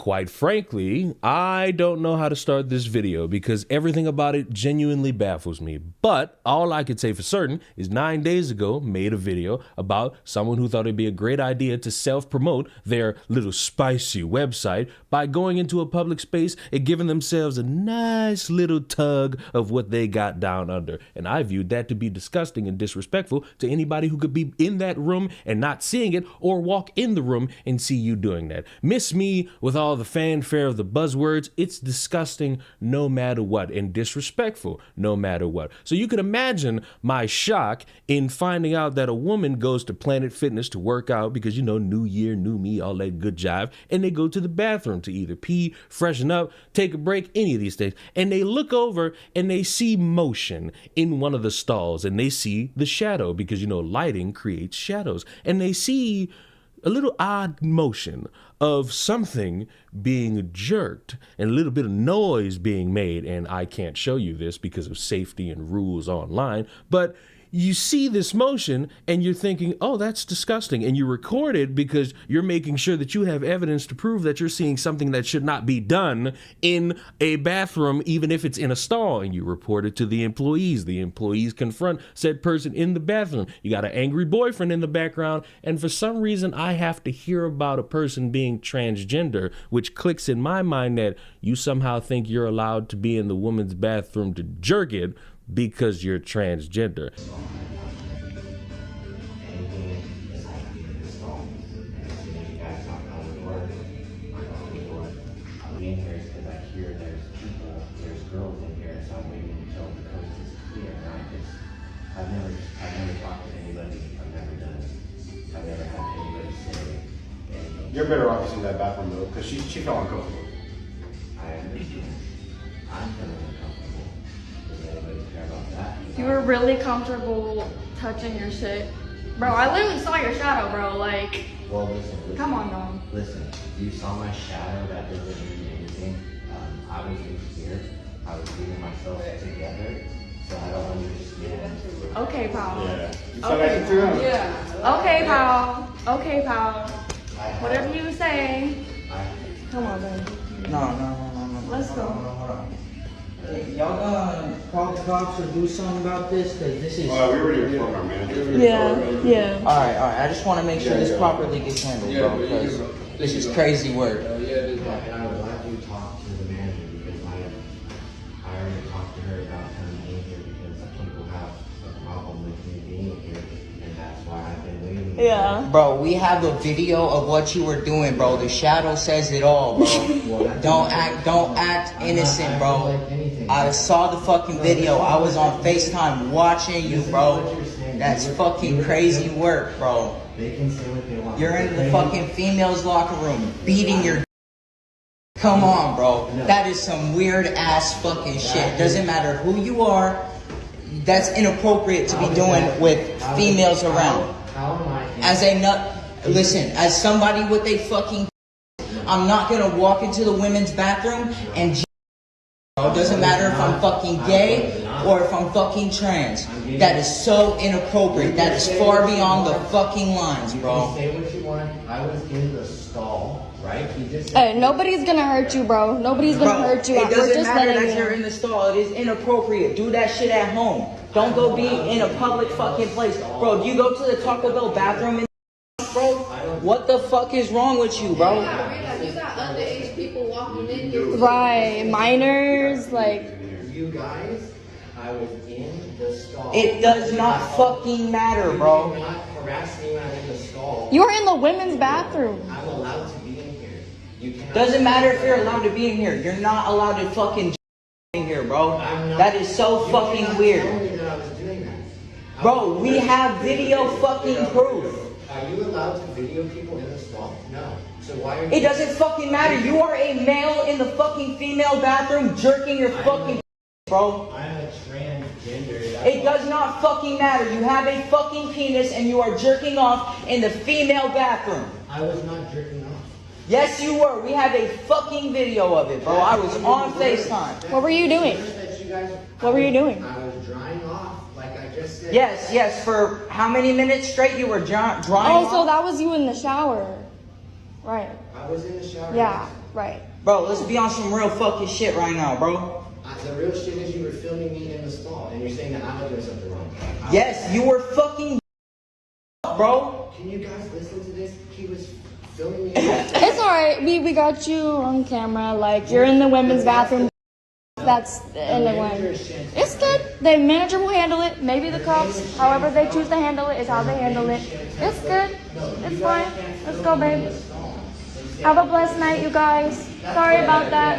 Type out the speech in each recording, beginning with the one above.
Quite frankly, I don't know how to start this video because everything about it genuinely baffles me. But all I can say for certain is 9 days ago made a video about someone who thought it'd be a great idea to self-promote their little spicy website by going into a public space and giving themselves a nice little tug of what they got down under. And I viewed that to be disgusting and disrespectful to anybody who could be in that room and not seeing it, or walk in the room and see you doing that. Miss me with all the fanfare of the buzzwords. It's disgusting no matter what, and disrespectful no matter what. So you can imagine my shock in finding out that a woman goes to Planet Fitness to work out because, you know, new year, new me, all that good jive, and they go to the bathroom to either pee, freshen up, take a break, any of these things, and they look over and they see motion in one of the stalls, and they see the shadow because, you know, lighting creates shadows, and they see a little odd motion of something being jerked and a little bit of noise being made. And I can't show you this because of safety and rules online, but you see this motion and you're thinking, oh, that's disgusting. And you record it because you're making sure that you have evidence to prove that you're seeing something that should not be done in a bathroom, even if it's in a stall. And you report it to the employees. The employees confront said person in the bathroom. You got an angry boyfriend in the background. And for some reason, I have to hear about a person being transgender, which clicks in my mind that you somehow think you're allowed to be in the woman's bathroom to jerk it because you're transgender. You're better off using that bathroom though, because she felt uncomfortable. I understand. I'm feeling uncomfortable. Does anybody care about that? You were really comfortable touching your shit. Bro, I literally saw your shadow, bro. Like, well, listen. Come on, dog. Listen, you saw my shadow. That doesn't mean anything. I was in here. I was getting myself together, so I don't understand. Okay, pal. Yeah. You saw that too? Yeah. Okay, pal. Okay, pal. Whatever you say. Come on, baby. No. Let's go. Hold on. Hey, y'all gonna call the cops or do something about this? Cause this is. We already informed our manager. Yeah. All right. I just want to make sure this properly gets handled, bro. Because this is crazy work. And I would like you to talk to the manager because I already talked to her about coming in here because people have a problem with me being here, and that's why I've been waiting. Yeah. Bro, we have a video of what you were doing, bro. The shadow says it all, bro. Don't act innocent, bro. I saw the fucking video. I was on FaceTime watching you, bro. That's fucking crazy work, bro. They can say what they want. You're in the fucking females' locker room, beating your. Come on, bro. That is some weird ass fucking shit. Doesn't matter who you are. That's inappropriate to be doing with females around. How am I? As a nut, listen, as somebody with a fucking, I'm not gonna walk into the women's bathroom and. It doesn't matter if I'm fucking gay or if I'm fucking trans. That is so inappropriate. That is far beyond the fucking lines, bro. Say what you want. I was in the stall, right? He just Hey, nobody's gonna hurt you, bro. Nobody's gonna hurt you. It We're doesn't just matter letting that you're in the stall. It is inappropriate. Do that shit at home. Don't go be in a public fucking place. Bro, do you go to the Taco Bell bathroom in bro? What the fuck is wrong with you, bro? You got underage people walking in here. Right, minors, like. You guys, I was in the stall. It does not fucking matter, bro. You're not harassing me when I'm in the stall. You're in the women's bathroom. I'm allowed to be in here. You can't. Doesn't matter if you're allowed to be in here. You're not allowed to fucking in here, bro. That is so fucking weird. Tell me that I was doing that. Bro, we have video fucking proof. Are you allowed to video people in the stall? No. So why are you? It doesn't fucking matter. You are a male in the fucking female bathroom jerking your fucking bro. I'm a transgender. It does not fucking matter. You have a fucking penis and you are jerking off in the female bathroom. I was not jerking off. Yes, you were. We have a fucking video of it, bro. I was on FaceTime. What were you doing? What were you doing? I was drying off, like I just said. Yes. For how many minutes straight you were drying Oh, off? so that was you in the shower. Right. I was in the shower. Yeah. Right. Bro, let's be on some real fucking shit right now, bro. The real shit is you were filming me in the stall, and you're saying that I was doing something wrong. Yes, you were fucking bro. Can you guys listen to this? He was filming me. It's alright. We got you on camera. Like, you're in the women's bathroom. That's in the one. It's good. The manager will handle it. Maybe the cops, however they choose to handle it, is how they handle it. It's good. It's fine. Let's go, babe. Have a blessed night, you guys. Sorry about that.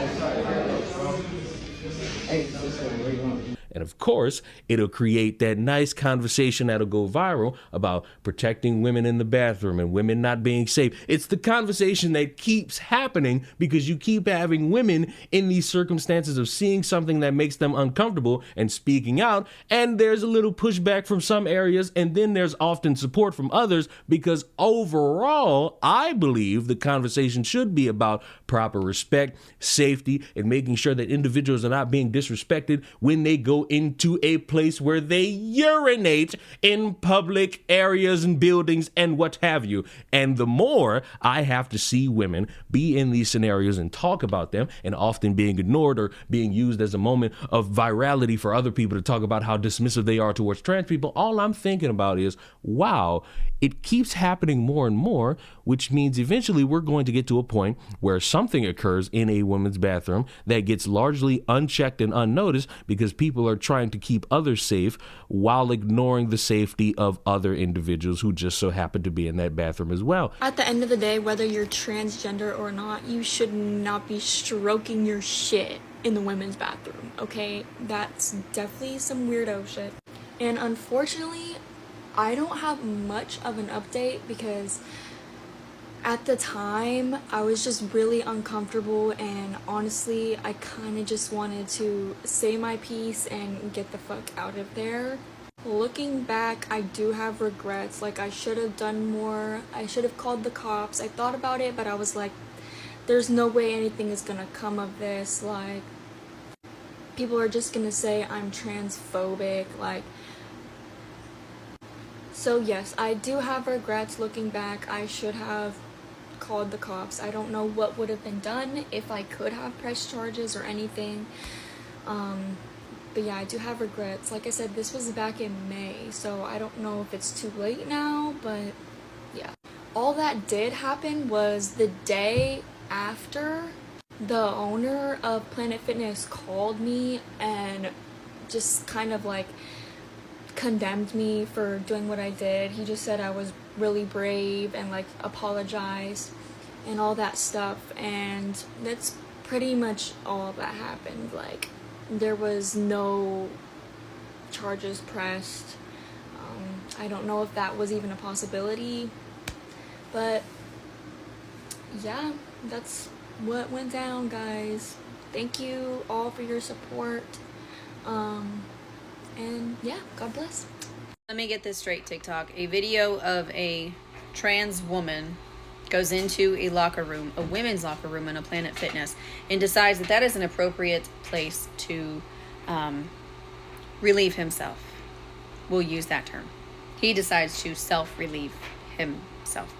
And of course, it'll create that nice conversation that'll go viral about protecting women in the bathroom and women not being safe. It's the conversation that keeps happening because you keep having women in these circumstances of seeing something that makes them uncomfortable and speaking out. And there's a little pushback from some areas, and then there's often support from others, because overall, I believe the conversation should be about proper respect, safety, and making sure that individuals are not being disrespected when they go into a place where they urinate in public areas and buildings and what have you. And the more I have to see women be in these scenarios and talk about them, and often being ignored or being used as a moment of virality for other people to talk about how dismissive they are towards trans people, all I'm thinking about is, wow, it keeps happening more and more, which means eventually we're going to get to a point where something occurs in a women's bathroom that gets largely unchecked and unnoticed because people are trying to keep others safe while ignoring the safety of other individuals who just so happen to be in that bathroom as well. At the end of the day, whether you're transgender or not, you should not be stroking your shit in the women's bathroom, okay? That's definitely some weirdo shit. And unfortunately, I don't have much of an update because at the time I was just really uncomfortable, and honestly I kind of just wanted to say my piece and get the fuck out of there. Looking back, I do have regrets. Like, I should have done more. I should have called the cops. I thought about it, but I was like, there's no way anything is gonna come of this. Like, people are just gonna say I'm transphobic. Like, so yes, I do have regrets looking back. I should have called the cops. I don't know what would have been done if I could have pressed charges or anything. But yeah, I do have regrets. Like I said, this was back in May, so I don't know if it's too late now, but yeah. All that did happen was the day after the owner of Planet Fitness called me and just kind of like condemned me for doing what I did. He just said I was really brave and like apologized and all that stuff, and that's pretty much all that happened. Like, there was no charges pressed. I don't know if that was even a possibility, but yeah, that's what went down, guys. Thank you all for your support. And yeah, God bless. Let me get this straight, TikTok. A video of a trans woman goes into a locker room, a women's locker room in a Planet Fitness, and decides that that is an appropriate place to relieve himself. We'll use that term. He decides to self-relieve himself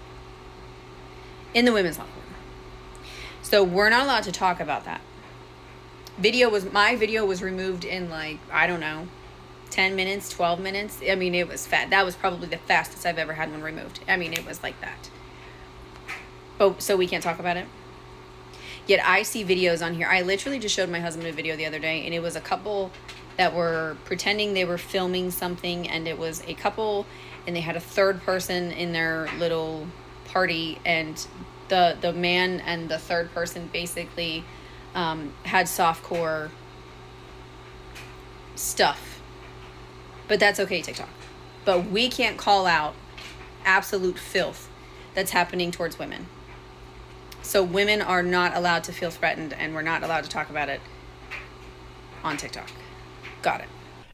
in the women's locker room. So we're not allowed to talk about that. My video was removed in, like, I don't know, 10 minutes, 12 minutes. I mean, it was fast. That was probably the fastest I've ever had one removed. I mean, it was like that. Oh, so we can't talk about it? Yet I see videos on here. I literally just showed my husband a video the other day, and it was a couple that were pretending they were filming something, and it was a couple, and they had a third person in their little party, and the man and the third person basically had softcore stuff. But that's okay, TikTok. But we can't call out absolute filth that's happening towards women. So women are not allowed to feel threatened, and we're not allowed to talk about it on TikTok. Got it.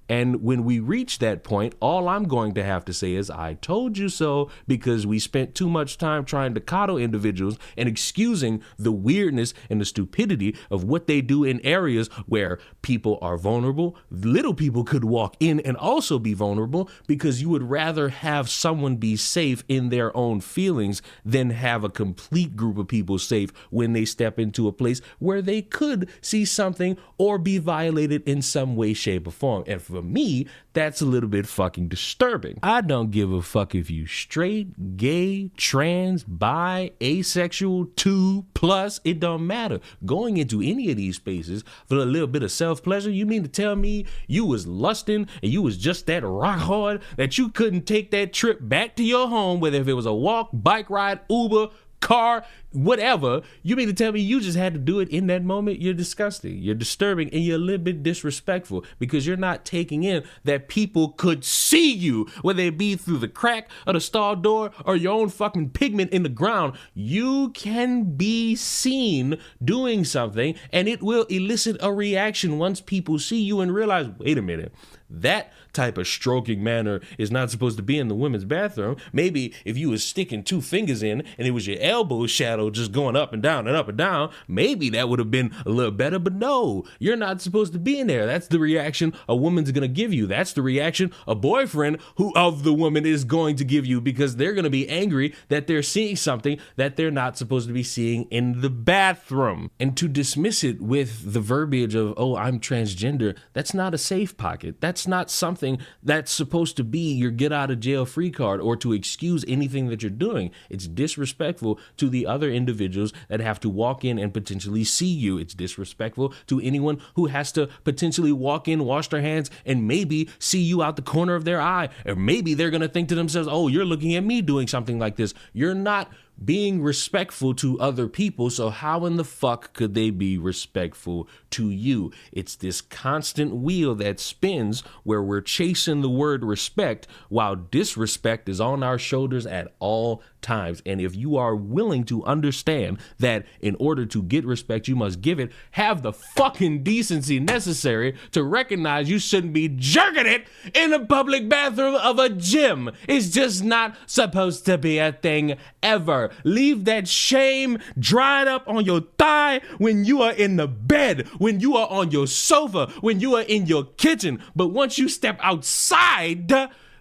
And when we reach that point, all I'm going to have to say is, I told you so, because we spent too much time trying to coddle individuals and excusing the weirdness and the stupidity of what they do in areas where people are vulnerable. Little people could walk in and also be vulnerable, because you would rather have someone be safe in their own feelings than have a complete group of people safe when they step into a place where they could see something or be violated in some way, shape, or form. And for me, that's a little bit fucking disturbing. I don't give a fuck if you straight, gay, trans, bi, asexual, 2+, it don't matter. Going into any of these spaces for a little bit of self-pleasure, you mean to tell me you was lusting and you was just that rock hard that you couldn't take that trip back to your home, whether if it was a walk, bike ride, Uber, car, whatever? You mean to tell me you just had to do it in that moment? You're disgusting, you're disturbing, and you're a little bit disrespectful, because you're not taking in that people could see you, whether it be through the crack of the stall door or your own fucking pigment in the ground. You can be seen doing something, and it will elicit a reaction once people see you and realize, wait a minute, that type of stroking manner is not supposed to be in the women's bathroom. Maybe if you was sticking 2 fingers in and it was your elbow shadow just going up and down and up and down, maybe that would have been a little better. But no, you're not supposed to be in there. That's the reaction a woman's gonna give you. That's the reaction a boyfriend of the woman is going to give you, because they're gonna be angry that they're seeing something that they're not supposed to be seeing in the bathroom. And to dismiss it with the verbiage of, oh, I'm transgender, that's not a safe pocket. That's not something that's supposed to be your get out of jail free card or to excuse anything that you're doing. It's disrespectful to the other individuals that have to walk in and potentially see you. It's disrespectful to anyone who has to potentially walk in, wash their hands, and maybe see you out the corner of their eye. Or maybe they're going to think to themselves, oh, you're looking at me doing something like this. You're not being respectful to other people, so how in the fuck could they be respectful to you? It's this constant wheel that spins where we're chasing the word respect while disrespect is on our shoulders at all times. And if you are willing to understand that in order to get respect, you must give it, have the fucking decency necessary to recognize you shouldn't be jerking it in a public bathroom of a gym. It's just not supposed to be a thing ever. Leave that shame dried up on your thigh when you are in the bed, when you are on your sofa, when you are in your kitchen. But once you step outside,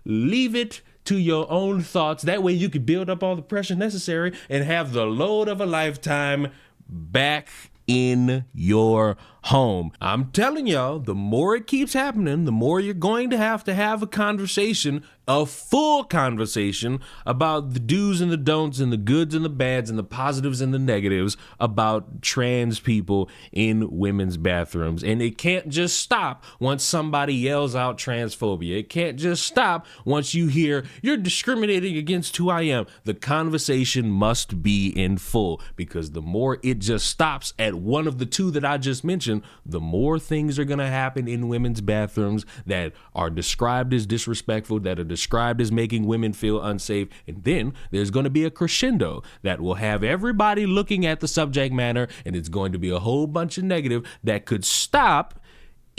leave it to your own thoughts. That way you can build up all the pressure necessary and have the load of a lifetime back in your home. I'm telling y'all, the more it keeps happening, the more you're going to have a conversation, a full conversation about the do's and the don'ts and the goods and the bads and the positives and the negatives about trans people in women's bathrooms. And it can't just stop once somebody yells out transphobia. It can't just stop once you hear you're discriminating against who I am. The conversation must be in full, because the more it just stops at one of the two that I just mentioned, the more things are going to happen in women's bathrooms that are described as disrespectful, that are described as making women feel unsafe. And then there's going to be a crescendo that will have everybody looking at the subject matter, and it's going to be a whole bunch of negative that could stop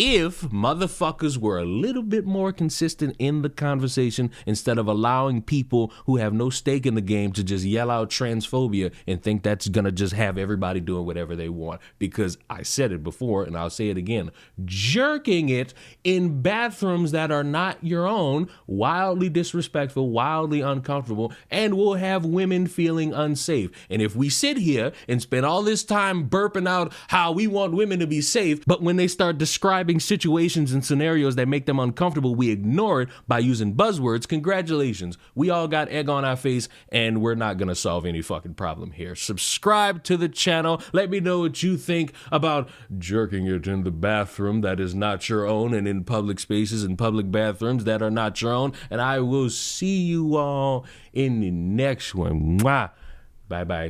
if motherfuckers were a little bit more consistent in the conversation, instead of allowing people who have no stake in the game to just yell out transphobia and think that's gonna just have everybody doing whatever they want. Because I said it before and I'll say it again, jerking it in bathrooms that are not your own, wildly disrespectful, wildly uncomfortable, and will have women feeling unsafe. And if we sit here and spend all this time burping out how we want women to be safe, but when they start describing situations and scenarios that make them uncomfortable, we ignore it by using buzzwords, congratulations. We all got egg on our face, and we're not gonna solve any fucking problem here. Subscribe to the channel. Let me know what you think about jerking it in the bathroom that is not your own, and in public spaces and public bathrooms that are not your own. And I will see you all in the next one. Mwah. Bye-bye.